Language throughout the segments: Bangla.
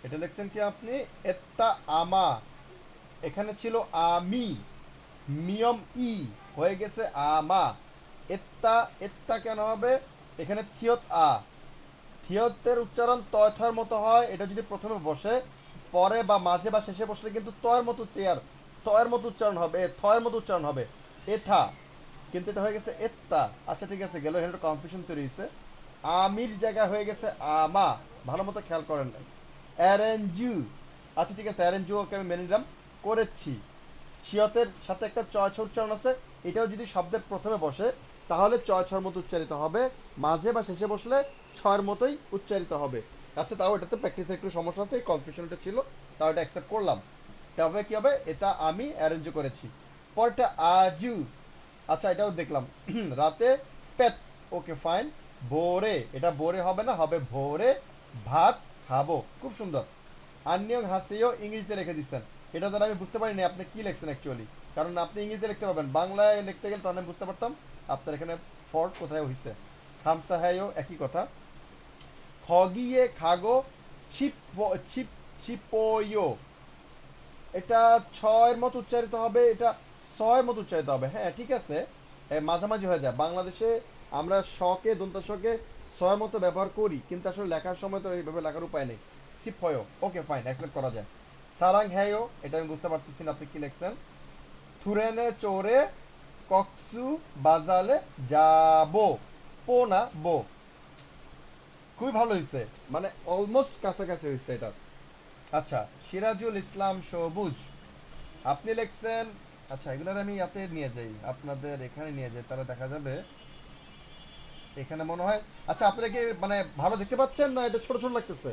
এটা লিখছেন কি আপনি? এত্তা আমা, এখানে ছিল আমি, মিয়ম ই, হয়ে গেছে আমা। এত্তা, এত্তা কেন হবে? এখানে থিয়ত আ, থিয়তের উচ্চারণ তয় থয়ের মতো হয়, এটা যদি প্রথমে বসে, পরে বা মাঝে বা শেষে বসলে কিন্তু তয়ের মতো তেয়ার, তয়ের মতো উচ্চারণ হবে, থয়ের মতো উচ্চারণ হবে, এথা। কিন্তু এটা হয়ে গেছে এত্তা। আচ্ছা ঠিক আছে, গেল, এখানে কনফিউশন তৈরি হয়েছে। আমির জায়গায় হয়ে গেছে আমা, ভালো মতো খেয়াল করেন নাই। অ্যারেঞ্জু, আচ্ছা ঠিক আছে, অ্যারেঞ্জু ওকে আমি মেনে নিলাম, করেছি। ছিয়তের সাথে একটা চয় ছ উচ্চারণ আছে, এটাও যদি শব্দের প্রথমে বসে তাহলে চয় ছর মতো উচ্চারিত হবে, মাঝে বা শেষে বসলে ছয়ের মতোই উচ্চারিত হবে। আচ্ছা, তাও এটাতে প্র্যাকটিসের একটু সমস্যা আছে, এই কনফিউশনটা ছিল, তাও এটা অ্যাকসেপ্ট করলাম। তবে কি হবে? এটা আমি অ্যারেঞ্জ করেছি। পরটা আজু, আচ্ছা এটাও দেখলাম। রাতে পেত, ওকে ফাইন। ভোরে, এটা ভোরে হবে না, হবে ভোরে ভাত খাবো, খুব সুন্দর। আন্নিয়ং হাসিও ইংরেজিতে লিখে দিচ্ছেন, এটা দ্বারা আমি বুঝতে পারিনি আপনি কি লিখছেন অ্যাকচুয়ালি। কারণ আপনি ইংরেজিতে লিখতে পারবেন, বাংলায় লিখতে গেলে তখন আমি বুঝতে পারতাম আপনার এখানে ফল্ট কোথায় হয়েছে। খামসা হ্যায়ও একই কথা। খগিয়ে খাগো, ছিপ, ছিপ, ছিপয়ো, এটা ছয়ের মতো উচ্চারিত হবে, এটা ছয়ের মতো উচ্চারিত হবে, হ্যাঁ ঠিক আছে। মাঝামাঝি হয়ে যায় বাংলাদেশে, আমরা শকে দন্তা শকে ছয়ের মতো ব্যবহার করি, কিন্তু আসলে লেখার সময় তো এইভাবে লেখার উপায় নেই। সিপ হয়, ওকে ফাইন, অ্যাকসেপ্ট করা যায়। সারাং হ্যায়ও, এটা আমি বুঝতে পারতেছি না আপনি কি লিখছেন। থুরেনে চোরে কক্সু বাজালে যাবো, পো না বো, খুবই ভালো হয়েছে, মানে অলমোস্ট কাছাকাছি হয়েছে এটা। আচ্ছা, সিরাজুল ইসলাম সবুজ, আপনি লিখছেন, আচ্ছা এগুলোর আমি ইয়াতে নিয়ে যাই, আপনাদের এখানে নিয়ে যাই, তাহলে দেখা যাবে এখানে মনে হয়। আচ্ছা, আপনারা কি মানে ভালো দেখতে পাচ্ছেন, না এটা ছোট ছোট লাগতেছে?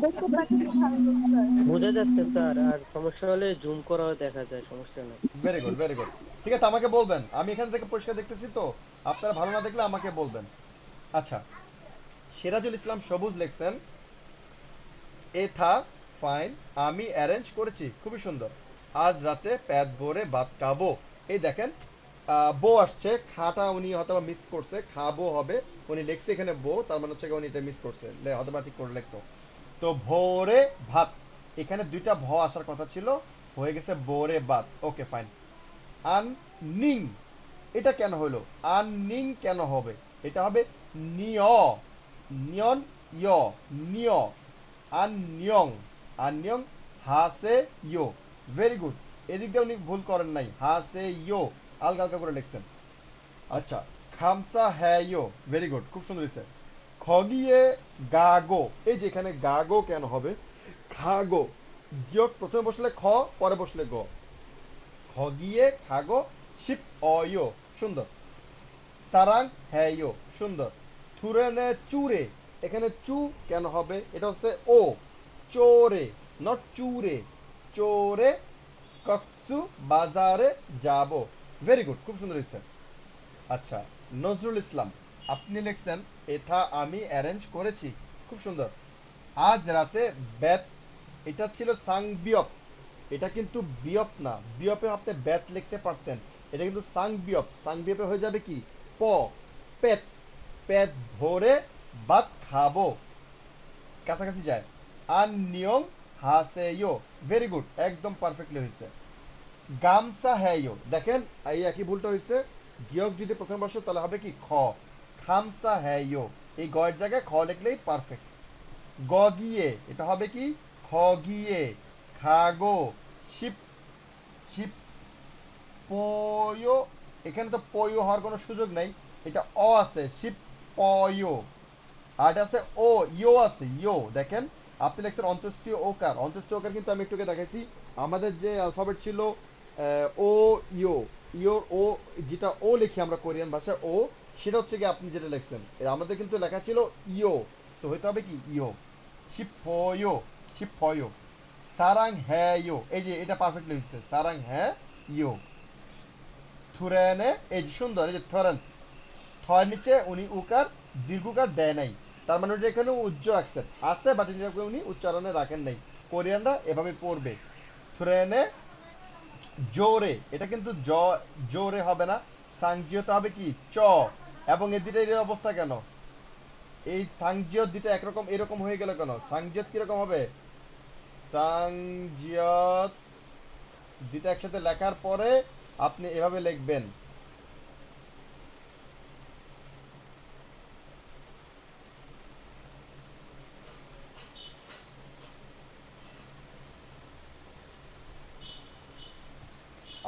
দেখতে পাচ্ছি ভালো স্যার। বোঝা যাচ্ছে স্যার, আর সমস্যা হলে জুম করাও দেখা যায়, সমস্যা নেই। Very good, very good. ঠিক আছে, আমাকে বলবেন, আমি এখান থেকে পরিষ্কার দেখতেছি তো, আপনারা ভালো না দেখলে আমাকে বলবেন। আচ্ছা, সিরাজুল ইসলাম সবুজ লিখছেন এ থা, ফাইন, আমি অ্যারেঞ্জ করেছি, খুবই সুন্দর। আজ রাতে পেট ভরে ভাত খাবো, এই দেখেন, বো আসছে, খাটা উনি হয়তো মিস করছে, খাবো হবে, উনি লিখছে এখানে বো, তার মানে হচ্ছে উনি এটা মিস করছে, হয়তো বা ঠিক করে লিখতো। তো ভোরে ভাত, এখানে দুইটা ভ আসার কথা ছিল, হয়ে গেছে বোরে ভাত, ওকে ফাইন। আন নিং, এটা কেন হলো? আন নিং কেন হবে? এটা হবে নিয়, নিয়ন, ইয়, নিয়, আননিয়ং, আননিয়ং, হাসে ইয়ো, ভেরি গুড। এদিক দিয়ে উনি ভুল করেন নাই, হাসে ইয়ো আলগা আলগা করে লিখছেন। আচ্ছা, খামসা হ্যাঁ ইয়ো, ভেরি গুড, খুব সুন্দর হয়েছে। খগিয়ে গাগো, এই যে এখানে গাগো কেন হবে? খাগো, গিয়ক প্রথমে বসলে খ, পরে বসলে গ, খগিয়ে খাগো, শিপ অয়ো, সুন্দর। সারাং হ্যায়ো, সুন্দর। থুরেনে চুরে, এখানে চু কেন হবে? এটা হচ্ছে ও, চোরে, নট চুরে, চোরে কক্সু বাজারে যাব, ভেরি গুড, খুব সুন্দর হয়েছে। আচ্ছা, নজরুল ইসলাম, আপনি লিখছেন এথা আমি অ্যারেঞ্জ করেছি, খুব সুন্দর। আজ রাতে ব্যাত, এটা ছিল সাংবিয়প, এটা কিন্তু বিয়প না, বিয়পে আপনি ব্যাত লিখতে পারতেন, এটা কিন্তু সাংবিয়প, সাংবিয়পে হয়ে যাবে কি প, পেট, পেট ভরে ভাত খাবো, কাছাকাছি যায়। আন নিয়ম হাসেয়ো, ভেরি গুড, একদম পারফেক্টলি হয়েছে। গামসা হ্যায়ো, দেখেন এই একই ভুলটা হয়েছে, গিয়ক যদি প্রথমে বসে তাহলে হবে কি খ, খামসা হ্যায়ো, এই গয়ের জায়গায় খ লিখলেই পারফেক্ট। গগিয়ে, এটা হবে কি খ গিয়ে, খাগো, শিপ, শিপ পয়ো, এখানে তো পয়ো হওয়ার কোনো সুযোগ নাই, এটা অ আছে, শিপ পয়ো। আর এটা আছে ও, ইয়ো আছে, ইয়ো, দেখেন আপনি লিখছেন অন্তস্থীয় ওকার, অন্তস্থীয় ওকার কিন্তু আমি একটুকে দেখাইছি, আমাদের যে অ্যালফাবেট ছিল ও, ইয়ো, ইয়োর ও, যেটা ও লিখি আমরা কোরিয়ান ভাষায় ও, সেটা হচ্ছে কি আপনি যেটা লিখছেন, আমাদের কিন্তু লেখা ছিল ইয়ো, সো হইতে হবে কি ইয়ো, শিপয়ো, শিপয়ো। সারাং হ্যাঁ ইয়ো, এই যে এটা পারফেক্টলি হচ্ছে, সারাং হ্যাঁ ইয়ো। থুরেনে, এই যে সুন্দর, এই যে থরেন, থয়ের নিচে উনি উকার দীর্ঘকার দেয় নাই, তার মানে ওটা এখানে উজ্জ রাখছেন, আছে বাট এটাকে উনি উচ্চারণে রাখেন নাই, কোরিয়ানরা এভাবে পড়বে। থ্রেনে জোরে, এটা কিন্তু জোরে হবে না, সাংজিওতে হবে কি চ, এবং এই দুইটার অবস্থা কেন? এই সাংজিয়ত দুটো একরকম এরকম হয়ে গেল কেন? সাংজিয়ত কিরকম হবে? সাংজিয়ত দুটো একসাথে লেখার পরে আপনি এভাবে লিখবেন।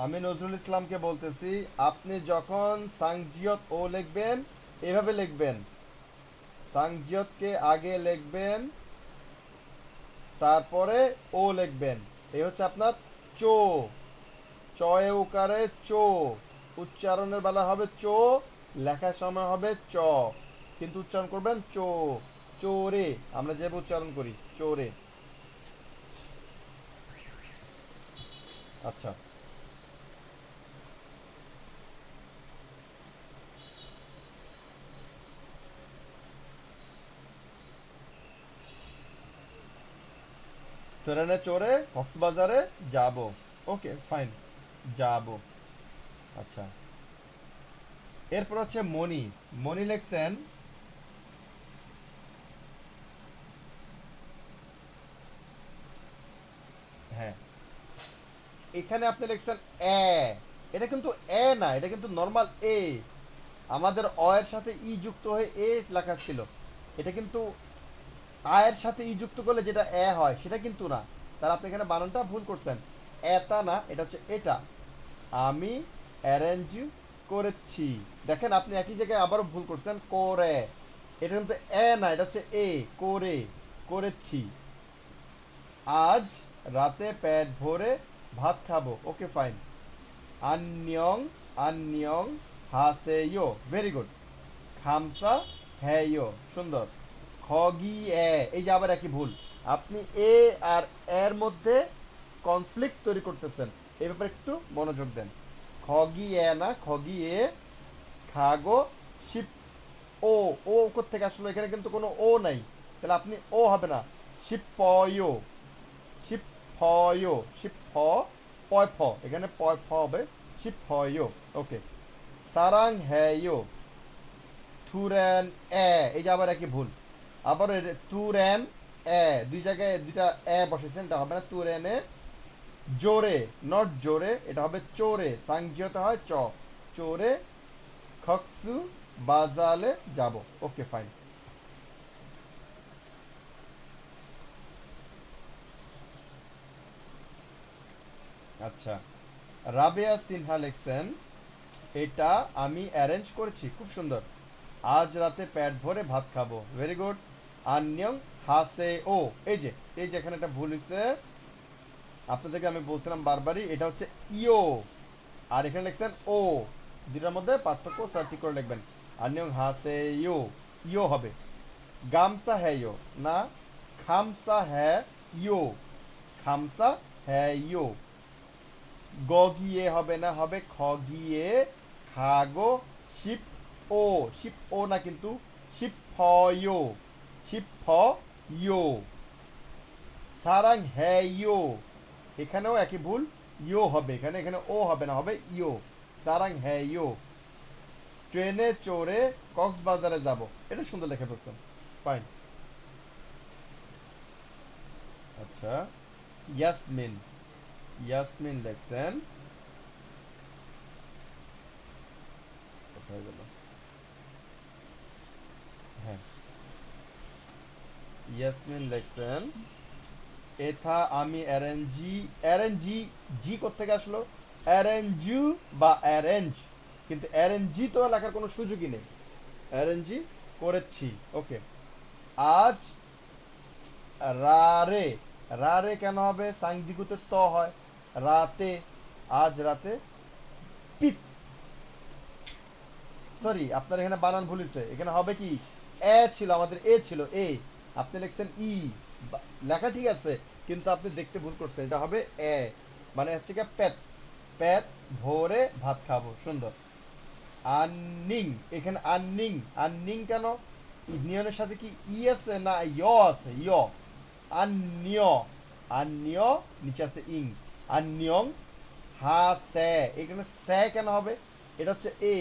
আমি নজরুল ইসলামকে বলতেছি, আপনি যখন সাংজিয়ত ও লিখবেন এভাবে লিখবেন। সাংজিয়তকে আগে লিখবেন, তারপরে ও লিখবেন। এই হচ্ছে আপনার চো। চয়ে উকারে চো। উচ্চারণের বেলা হবে চো, লেখার সময় হবে চ, কিন্তু উচ্চারণ করবেন চো। চোরে, আমরা যেভাবে উচ্চারণ করি চোরে। আচ্ছা, ট্রেনে চড়ে কক্সবাজারে যাব। ওকে ফাইন, যাব। আচ্ছা, এরপর হচ্ছে মনি। মনি লেখছেন, হ্যাঁ, এখানে আপনি লিখছেন এ। এটা কিন্তু এ না, এটা কিন্তু নর্মাল এ। আমাদের অ এর সাথে ই যুক্ত হয়ে এ লেখা ছিল। এটা কিন্তু আয়ের সাথে ই যুক্ত করলে যেটা এ হয় সেটা কিন্তু না। তার আপনি এখানে বানানটা ভুল করছেন। এটা না, এটা হচ্ছে এটা। আমি অ্যারেঞ্জ করেছি। দেখেন আপনি একই জায়গায় আবারও ভুল করছেন, করে। এটা কিন্তু এ না, এটা হচ্ছে এ। করে, করেছি। আজ রাতে পেট ভরে ভাত খাবো। Okay fine. আন্যং, আন্যং হাসেয়ো, ভেরি গুড। খামসা হ্যায়ো, সুন্দর। খগি এ, এই যে আবার একই ভুল। আপনি এ আর এর মধ্যে কনফ্লিক্ট তৈরি করতেছেন। এই ব্যাপারে একটু মনোযোগ দেন। খগি এ না, খগি এ। খাগো শিপ ও। ও কোত্থেকে আসলো? এখানে কিন্তু কোনো ও নাই, তাহলে আপনি ও হবে না। শিপয়ো, শিপয়ো, শিপ ফ, পয় ফ, এখানে পয় ফ হবে। শিপয়ো, ওকে। সারাং হ্যায়ো, থুরেন এ, এই যে আবার একই ভুল। আবার তুরেন এ, দুই জায়গায় দুইটা এ বসেছেন, এটা হবে না তুরেন এ। জোরে, নট জোরে, এটা হবে চোরে। সাংজিয়তে হয় চ। চোরে খকসু বাজালে যাব। Okay fine. আচ্ছা, রাবেয়া সিনহা লেখছেন, এটা আমি অ্যারেঞ্জ করেছি, খুব সুন্দর। আজ রাতে পেট ভরে ভাত খাবো, ভেরি গুড। আন্যং হাসে ও, এই যে, এই যে এখানে একটা ভুল হয়েছে। আপনাদেরকে আমি বলছিলাম বারবারই, এটা হচ্ছে ইও, আর এখানে লিখছেন ও। দুটার মধ্যে পার্থক্য স্যার ঠিক করে লিখবেন। আন্যং হাসে ইও, ইও হবে। গামসা হ্যাঁ ইও না, খামসা হ্যাঁ ইও, খামসা হ্যাঁ ইও। গগিয়ে হবে না, হবে খগিয়ে। খাগো শিপ ও, শিপ ও না কিন্তু, শিপ ফয়ো, শিপ ফয়ো। সারাং হ্যাঁ ইও, এখানেও একই ভুল। ইও হবে এখানে, এখানে ও হবে না, হবে ইও। সারাং হ্যাঁ ইও। ট্রেনে চড়ে কক্সবাজারে যাব, এটা সুন্দর লিখে ফেলছেন, ফাইন। আচ্ছা, ইয়াসমিন, ইয়াসমিন লেখছেন, কোথায় গেল? হ্যাঁ, ইয়াসমিন লেখছেন, এথা আমি অ্যারেঞ্জি। অ্যারেঞ্জি, জি কোত্থেকে আসলো? অ্যারেঞ্জু বা অ্যারেঞ্জ, কিন্তু অ্যারেঞ্জি তো লেখার কোনো সুযোগই নেই। অ্যারেঞ্জি করেছি, ওকে। আজ রারে, রারে কেন হবে? সাংদিগুতে ত হয়। রাতে, আজ রাতে পিত, সরি আপনার এখানে বানান ভুল হয়েছে। এখানে হবে কি, এ ছিল, আমাদের এ ছিল এ, আপনি লিখছেন ই। লেখা ঠিক আছে, কিন্তু আপনি দেখতে ভুল করছেন, এটা হবে এ। মানে হচ্ছে কি পেট, পেট ভরে ভাত খাবো, সুন্দর। আননিং, এখানে আননিং, আননিং কেন? ইউনিয়নের সাথে কি ই আছে না ইয় আছে? ইয়, আন্য, আন্য, নিচে আছে ইং। আন্যং হা সে, এখানে সে কেন হবে? এটা হচ্ছে এ,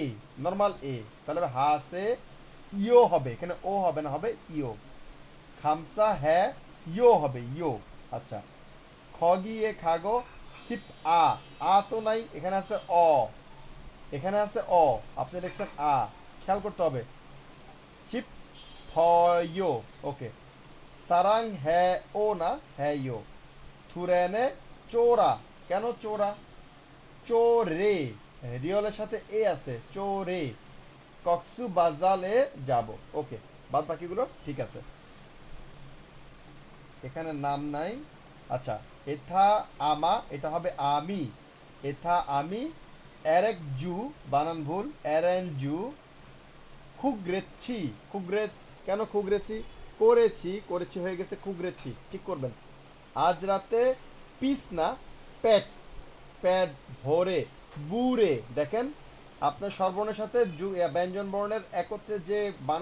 নর্মাল এ, তাহলে হবে হা সে ইও হবে, এখানে ও হবে না, হবে ইও। খামসা হ্যাঁ, ইও হবে, ইও। আচ্ছা, খ গিয়ে খাগো, সিপ আ, আ তো নাই, এখানে আছে অ, এখানে আছে অ, আপনি লিখছেন আ, খেয়াল করতে হবে। শিপ ফয়ো, ওকে। সারাং হ্যাঁ ও না, হ্যাঁ ইও। থুরেনে চোরা, কেন চোরা? চোরে, রিয়লের সাথে এ আছে, চোরে। কক্সু বাজালে যাব, ওকে। বাদ বাকিগুলো ঠিক আছে, এখানে নাম নাই। আচ্ছা, এথা আমা, এটা হবে আমি, এথা আমি। এরেক জু, বানান ভুল, এরেন জু। খুগরেছি, খুগরে, কেন খুগরেছি? করেছি, করেছি হয়ে গেছে খুগরেছি, ঠিক করবেন। আজ রাতে পিস না, পেট, পেট ভরে, বুড়ে, দেখেন আপনার স্বরবর্ণের সাথে ব্যঞ্জন বর্ণের একত্রে যে বানান